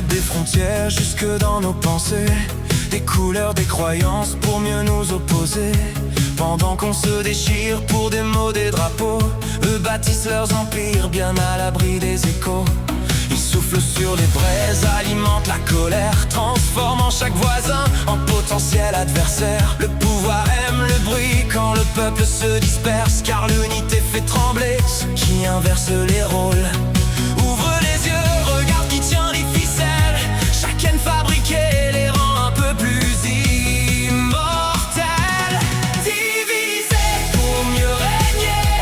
Des frontières jusque dans nos pensées, des couleurs, des croyances pour mieux nous opposer. Pendant qu'on se déchire pour des mots, des drapeaux, eux bâtissent leurs empires bien à l'abri des échos. Ils soufflent sur les braises, alimentent la colère, transformant chaque voisin en potentiel adversaire. Le pouvoir aime le bruit quand le peuple se disperse, car l'unité fait trembler ceux qui inversent les rôles. Ouvre les yeux, regarde qui tient les ficelles. Chaque haine fabriquée les rend un peu plus immortels. Divisés pour mieux régner,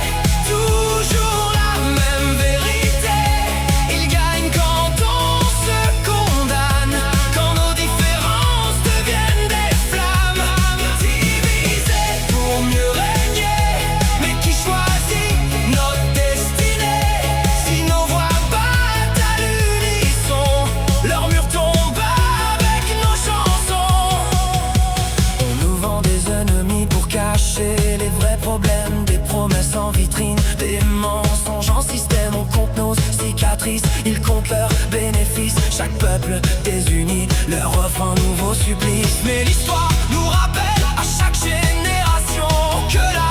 toujours la même vérité. Ils gagnent quand on se condamne, quand nos différences deviennent des flammes. Divisés pour mieux régner, mais qui choisit notre destinée? Si nos voix battent à l'unisson, leurs murs tombent avec nos chansons. On nous vend des ennemis pour cacher les vrais problèmes, des promesses en vitrine, des mensonges en système. On compte nos cicatrices, ils comptent leurs bénéfices. Chaque peuple désuni leur offre un nouveau supplice. Mais l'histoire nous rappelle à chaque génération que la